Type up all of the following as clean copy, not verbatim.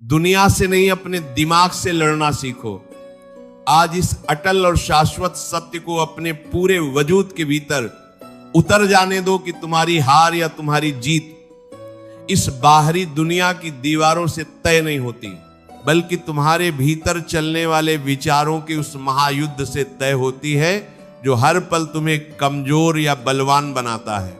दुनिया से नहीं, अपने दिमाग से लड़ना सीखो। आज इस अटल और शाश्वत सत्य को अपने पूरे वजूद के भीतर उतर जाने दो कि तुम्हारी हार या तुम्हारी जीत इस बाहरी दुनिया की दीवारों से तय नहीं होती, बल्कि तुम्हारे भीतर चलने वाले विचारों के उस महायुद्ध से तय होती है जो हर पल तुम्हें कमजोर या बलवान बनाता है।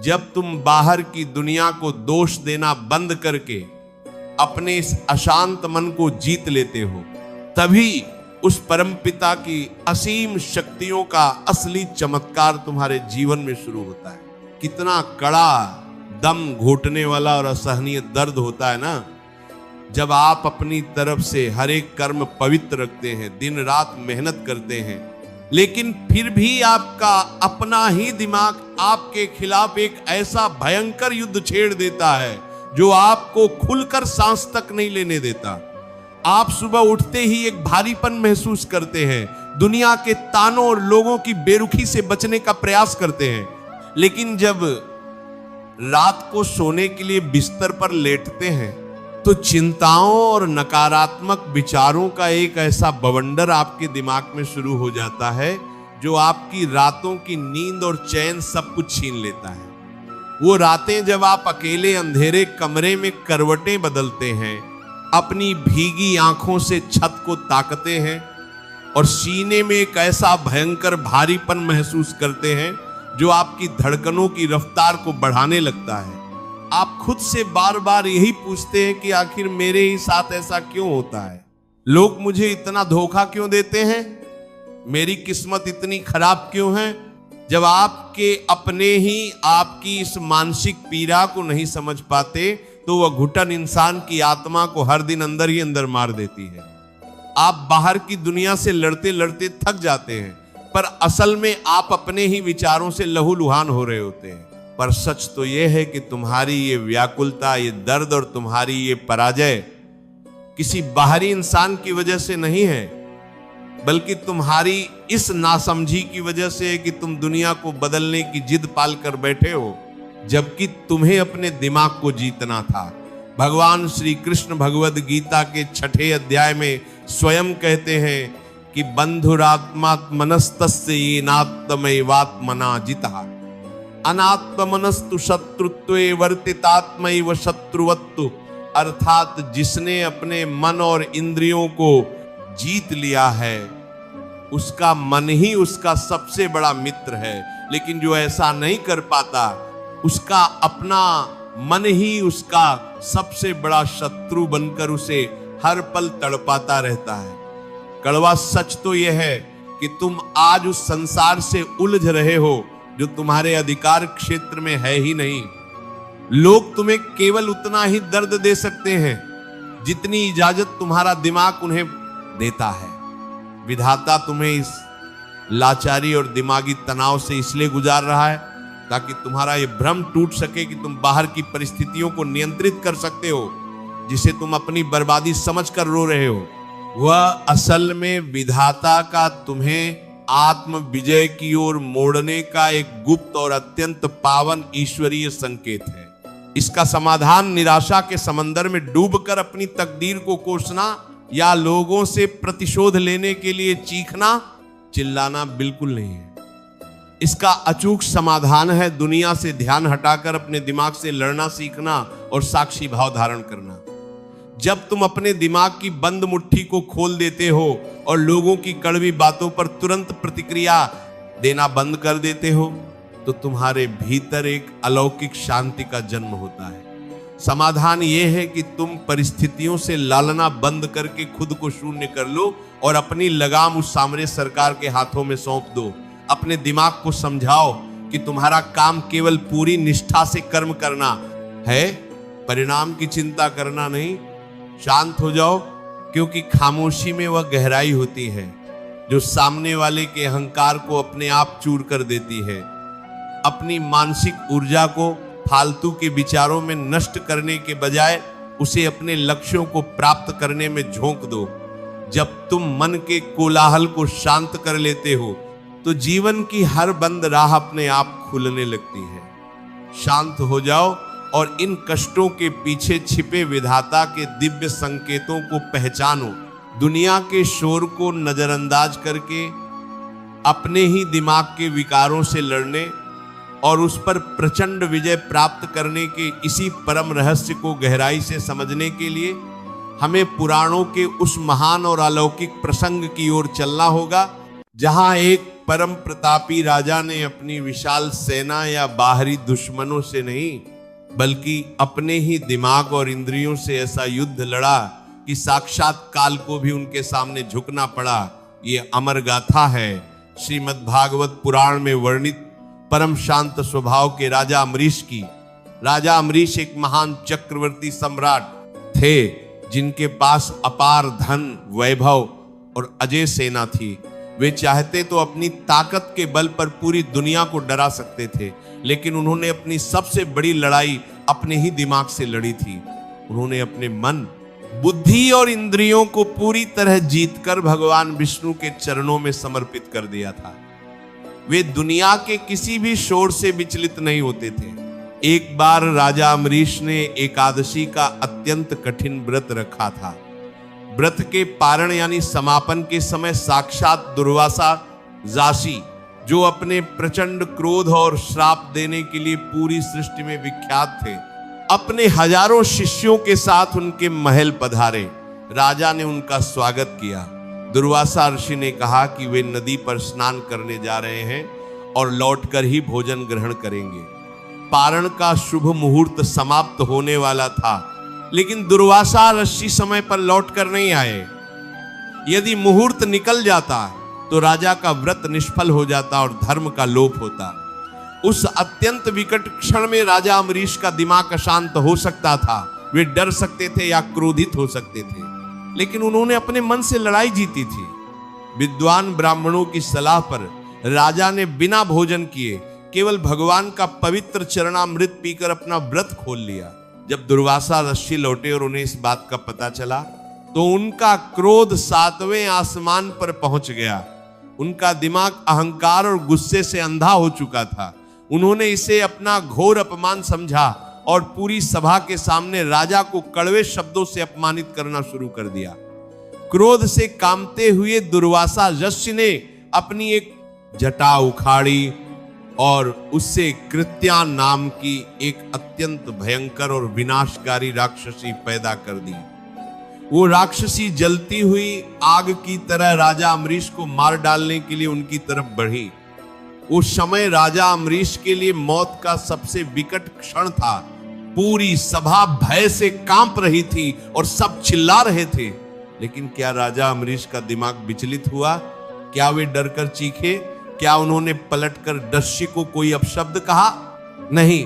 जब तुम बाहर की दुनिया को दोष देना बंद करके अपने इस अशांत मन को जीत लेते हो, तभी उस परमपिता की असीम शक्तियों का असली चमत्कार तुम्हारे जीवन में शुरू होता है। कितना कड़ा, दम घोटने वाला और असहनीय दर्द होता है ना, जब आप अपनी तरफ से हर एक कर्म पवित्र रखते हैं, दिन रात मेहनत करते हैं, लेकिन फिर भी आपका अपना ही दिमाग आपके खिलाफ एक ऐसा भयंकर युद्ध छेड़ देता है जो आपको खुलकर सांस तक नहीं लेने देता। आप सुबह उठते ही एक भारीपन महसूस करते हैं, दुनिया के तानों और लोगों की बेरुखी से बचने का प्रयास करते हैं, लेकिन जब रात को सोने के लिए बिस्तर पर लेटते हैं तो चिंताओं और नकारात्मक विचारों का एक ऐसा बवंडर आपके दिमाग में शुरू हो जाता है जो आपकी रातों की नींद और चैन सब कुछ छीन लेता है। वो रातें जब आप अकेले अंधेरे कमरे में करवटें बदलते हैं, अपनी भीगी आंखों से छत को ताकते हैं और सीने में एक ऐसा भयंकर भारीपन महसूस करते हैं जो आपकी धड़कनों की रफ्तार को बढ़ाने लगता है। आप खुद से बार बार यही पूछते हैं कि आखिर मेरे ही साथ ऐसा क्यों होता है, लोग मुझे इतना धोखा क्यों देते हैं, मेरी किस्मत इतनी खराब क्यों है। जब आपके अपने ही आपकी इस मानसिक पीड़ा को नहीं समझ पाते तो वह घुटन इंसान की आत्मा को हर दिन अंदर ही अंदर मार देती है। आप बाहर की दुनिया से लड़ते लड़ते थक जाते हैं, पर असल में आप अपने ही विचारों से लहूलुहान हो रहे होते हैं। पर सच तो यह है कि तुम्हारी ये व्याकुलता, ये दर्द और तुम्हारी ये पराजय किसी बाहरी इंसान की वजह से नहीं है, बल्कि तुम्हारी इस नासमझी की वजह से है कि तुम दुनिया को बदलने की जिद पाल कर बैठे हो, जबकि तुम्हें अपने दिमाग को जीतना था। भगवान श्री कृष्ण भगवद गीता के 6 अध्याय में स्वयं कहते हैं कि बंधुरात्मात्मनस्तस्य येनात्मैवात्मना जितः अनात्मनस्तु शत्रुत्वे वर्तितात्मैव शत्रुवत्तु, अर्थात जिसने अपने मन और इंद्रियों को जीत लिया है उसका मन ही उसका सबसे बड़ा मित्र है, लेकिन जो ऐसा नहीं कर पाता उसका अपना मन ही उसका सबसे बड़ा शत्रु बनकर उसे हर पल तड़पाता रहता है। कड़वा सच तो यह है कि तुम आज उस संसार से उलझ रहे हो जो तुम्हारे अधिकार क्षेत्र में है ही नहीं। लोग तुम्हें केवल उतना ही दर्द दे सकते हैं जितनी इजाजत तुम्हारा दिमाग उन्हें देता है। विधाता तुम्हें इस लाचारी और दिमागी तनाव से इसलिए गुजार रहा है ताकि तुम्हारा यह भ्रम टूट सके कि तुम बाहर की परिस्थितियों को नियंत्रित कर सकते हो, जिसे तुम अपनी बर्बादी समझकर रो रहे हो। वह असल में विधाता का तुम्हें आत्म विजय की ओर मोड़ने का एक गुप्त और अत्यंत पावन ईश्वरीय संकेत है। इसका समाधान निराशा के समंदर में डूबकर अपनी तकदीर को कोसना या लोगों से प्रतिशोध लेने के लिए चीखना चिल्लाना बिल्कुल नहीं है। इसका अचूक समाधान है दुनिया से ध्यान हटाकर अपने दिमाग से लड़ना सीखना और साक्षी भाव धारण करना। जब तुम अपने दिमाग की बंद मुट्ठी को खोल देते हो और लोगों की कड़वी बातों पर तुरंत प्रतिक्रिया देना बंद कर देते हो तो तुम्हारे भीतर एक अलौकिक शांति का जन्म होता है। समाधान यह है कि तुम परिस्थितियों से लालना बंद करके खुद को शून्य कर लो और अपनी लगाम उस सामने सरकार के हाथों में सौंप दो। अपने दिमाग को समझाओ कि तुम्हारा काम केवल पूरी निष्ठा से कर्म करना है, परिणाम की चिंता करना नहीं। शांत हो जाओ, क्योंकि खामोशी में वह गहराई होती है जो सामने वाले के अहंकार को अपने आप चूर कर देती है। अपनी मानसिक ऊर्जा को फालतू के विचारों में नष्ट करने के बजाय उसे अपने लक्ष्यों को प्राप्त करने में झोंक दो। जब तुम मन के कोलाहल को शांत कर लेते हो तो जीवन की हर बंद राह अपने आप खुलने लगती है। शांत हो जाओ और इन कष्टों के पीछे छिपे विधाता के दिव्य संकेतों को पहचानो। दुनिया के शोर को नजरअंदाज करके अपने ही दिमाग के विकारों से लड़ने और उस पर प्रचंड विजय प्राप्त करने के इसी परम रहस्य को गहराई से समझने के लिए हमें पुराणों के उस महान और अलौकिक प्रसंग की ओर चलना होगा, जहां एक परम प्रतापी राजा ने अपनी विशाल सेना या बाहरी दुश्मनों से नहीं, बल्कि अपने ही दिमाग और इंद्रियों से ऐसा युद्ध लड़ा कि साक्षात काल को भी उनके सामने झुकना पड़ा। ये अमर गाथा है श्रीमद् भागवत पुराण में वर्णित परम शांत स्वभाव के राजा अम्बरीश की। राजा अम्बरीश एक महान चक्रवर्ती सम्राट थे, जिनके पास अपार धन, वैभव और अजय सेना थी। वे चाहते तो अपनी ताकत के बल पर पूरी दुनिया को डरा सकते थे, लेकिन उन्होंने अपनी सबसे बड़ी लड़ाई अपने ही दिमाग से लड़ी थी। उन्होंने अपने मन, बुद्धि और इंद्रियों को पूरी तरह जीतकर भगवान विष्णु के चरणों में समर्पित कर दिया था। वे दुनिया के किसी भी शोर से विचलित नहीं होते थे। एक बार राजा अम्बरीश ने एकादशी का अत्यंत कठिन व्रत रखा था। व्रत के पारण यानी समापन के समय साक्षात दुर्वासा जासी, जो अपने प्रचंड क्रोध और श्राप देने के लिए पूरी सृष्टि में विख्यात थे, अपने हजारों शिष्यों के साथ उनके महल पधारे। राजा ने उनका स्वागत किया। दुर्वासा ऋषि ने कहा कि वे नदी पर स्नान करने जा रहे हैं और लौटकर ही भोजन ग्रहण करेंगे। पारण का शुभ मुहूर्त समाप्त होने वाला था, लेकिन दुर्वासा ऋषि समय पर लौटकर नहीं आए। यदि मुहूर्त निकल जाता तो राजा का व्रत निष्फल हो जाता और धर्म का लोप होता। उस अत्यंत विकट क्षण में राजा अम्बरीश का दिमाग अशांत हो सकता था। वे डर सकते थे या क्रोधित हो सकते थे, लेकिन उन्होंने अपने मन से लड़ाई जीती थी। विद्वान ब्राह्मणों की सलाह पर राजा ने बिना भोजन किए केवल भगवान का पवित्र चरणामृत पीकर अपना व्रत खोल लिया। जब दुर्वासा ऋषि लौटे और उन्हें इस बात का पता चला तो उनका क्रोध 7वें आसमान पर पहुंच गया। उनका दिमाग अहंकार और गुस्से से अंधा हो चुका था। उन्होंने इसे अपना घोर अपमान समझा और पूरी सभा के सामने राजा को कड़वे शब्दों से अपमानित करना शुरू कर दिया। क्रोध से कांपते हुए दुर्वासा ऋषि ने अपनी एक जटा उखाड़ी और उससे कृत्या नाम की एक अत्यंत भयंकर और विनाशकारी राक्षसी पैदा कर दी। वो राक्षसी जलती हुई आग की तरह राजा अम्बरीश को मार डालने के लिए उनकी तरफ बढ़ी। उस समय राजा अम्बरीश के लिए मौत का सबसे विकट क्षण था। पूरी सभा भय से कांप रही थी और सब चिल्ला रहे थे, लेकिन क्या राजा अम्बरीश का दिमाग विचलित हुआ? क्या वे डरकर चीखे? क्या उन्होंने पलटकर दस्यु को कोई अपशब्द कहा? नहीं,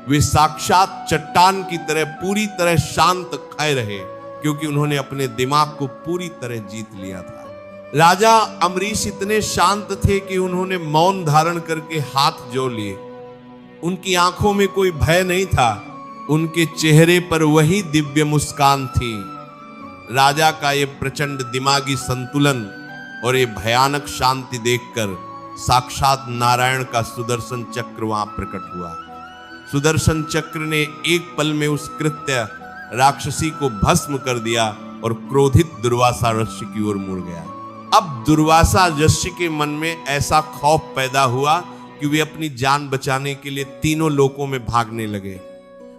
वे साक्षात चट्टान की तरह पूरी तरह शांत खड़े रहे, क्योंकि उन्होंने अपने दिमाग को पूरी तरह जीत लिया था। राजा अम्बरीश इतने शांत थे कि उन्होंने मौन धारण करके हाथ जोड़ लिए। उनकी आंखों में कोई भय नहीं था, उनके चेहरे पर वही दिव्य मुस्कान थी। राजा का ये प्रचंड दिमागी संतुलन और ये भयानक शांति देखकर साक्षात नारायण का सुदर्शन चक्र वहां प्रकट हुआ। सुदर्शन चक्र ने एक पल में उस कृत्य राक्षसी को भस्म कर दिया और क्रोधित दुर्वासा ऋषि की ओर मुड़ गया। अब दुर्वासा ऋषि के मन में ऐसा खौफ पैदा हुआ कि वे अपनी जान बचाने के लिए तीनों लोकों में भागने लगे।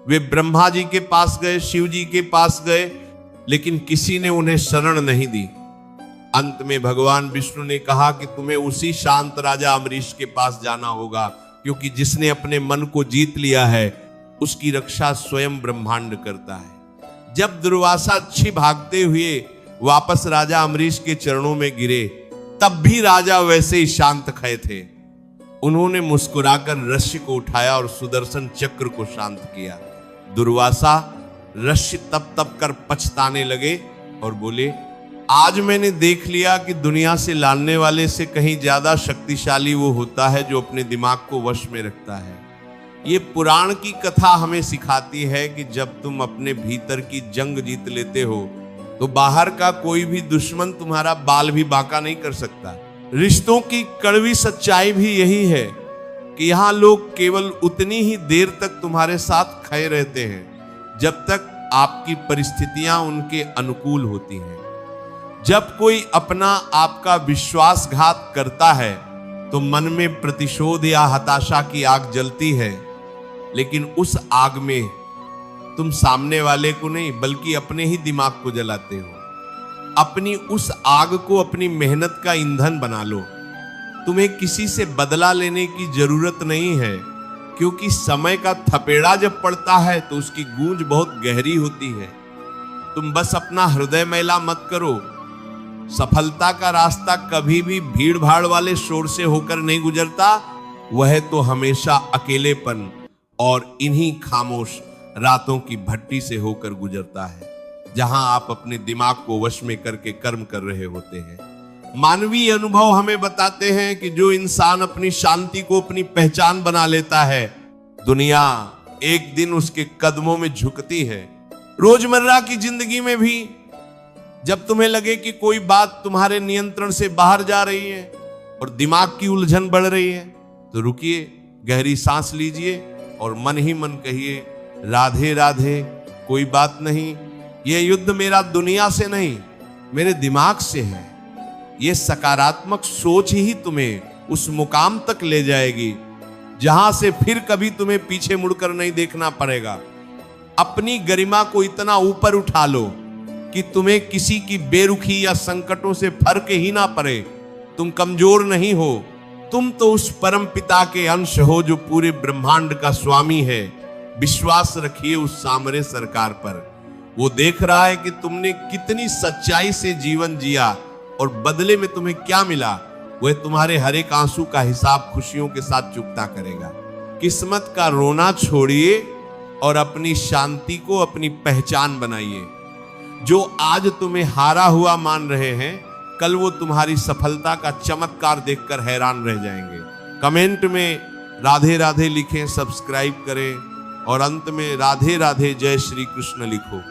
वे ब्रह्मा जी के पास गए, शिव जी के पास गए, लेकिन किसी ने उन्हें शरण नहीं दी। अंत में भगवान विष्णु ने कहा कि तुम्हें उसी शांत राजा अम्बरीश के पास जाना होगा, क्योंकि जिसने अपने मन को जीत लिया है उसकी रक्षा स्वयं ब्रह्मांड करता है। जब दुर्वासा छी भागते हुए वापस राजा अम्बरीश के चरणों में गिरे, तब भी राजा वैसे ही शांत खड़े थे। उन्होंने मुस्कुराकर ऋषि को उठाया और सुदर्शन चक्र को शांत किया। दुर्वासा ऋषि तप तप कर पछताने लगे और बोले, आज मैंने देख लिया कि दुनिया से लाने वाले से कहीं ज्यादा शक्तिशाली वो होता है जो अपने दिमाग को वश में रखता है। ये पुराण की कथा हमें सिखाती है कि जब तुम अपने भीतर की जंग जीत लेते हो तो बाहर का कोई भी दुश्मन तुम्हारा बाल भी बांका नहीं कर सकता। रिश्तों की कड़वी सच्चाई भी यही है कि यहां लोग केवल उतनी ही देर तक तुम्हारे साथ खड़े रहते हैं जब तक आपकी परिस्थितियां उनके अनुकूल होती हैं। जब कोई अपना आपका विश्वासघात करता है तो मन में प्रतिशोध या हताशा की आग जलती है, लेकिन उस आग में तुम सामने वाले को नहीं बल्कि अपने ही दिमाग को जलाते हो। अपनी उस आग को अपनी मेहनत का ईंधन बना लो। तुम्हें किसी से बदला लेने की जरूरत नहीं है, क्योंकि समय का थपेड़ा जब पड़ता है तो उसकी गूंज बहुत गहरी होती है। तुम बस अपना हृदय मैला मत करो। सफलता का रास्ता कभी भी भीड़ भाड़ वाले शोर से होकर नहीं गुजरता, वह तो हमेशा अकेलेपन और इन्हीं खामोश रातों की भट्टी से होकर गुजरता है, जहां आप अपने दिमाग को वश में करके कर्म कर रहे होते हैं। मानवीय अनुभव हमें बताते हैं कि जो इंसान अपनी शांति को अपनी पहचान बना लेता है, दुनिया एक दिन उसके कदमों में झुकती है। रोजमर्रा की जिंदगी में भी जब तुम्हें लगे कि कोई बात तुम्हारे नियंत्रण से बाहर जा रही है और दिमाग की उलझन बढ़ रही है, तो रुकिए, गहरी सांस लीजिए और मन ही मन कहिए, राधे राधे, कोई बात नहीं, यह युद्ध मेरा दुनिया से नहीं मेरे दिमाग से है। यह सकारात्मक सोच ही तुम्हें उस मुकाम तक ले जाएगी जहां से फिर कभी तुम्हें पीछे मुड़कर नहीं देखना पड़ेगा। अपनी गरिमा को इतना ऊपर उठा लो कि तुम्हें किसी की बेरुखी या संकटों से फर्क ही ना पड़े। तुम कमजोर नहीं हो, तुम तो उस परम पिता के अंश हो जो पूरे ब्रह्मांड का स्वामी है। विश्वास रखिए उस सामरे सरकार पर। वो देख रहा है कि तुमने कितनी सच्चाई से जीवन जिया और बदले में तुम्हें क्या मिला। वह तुम्हारे हर एक आंसू का हिसाब खुशियों के साथ चुकता करेगा। किस्मत का रोना छोड़िए और अपनी शांति को अपनी पहचान बनाइए। जो आज तुम्हें हारा हुआ मान रहे हैं, कल वो तुम्हारी सफलता का चमत्कार देखकर हैरान रह जाएंगे। कमेंट में राधे राधे लिखें, सब्सक्राइब करें और अंत में राधे राधे जय श्री कृष्ण लिखो।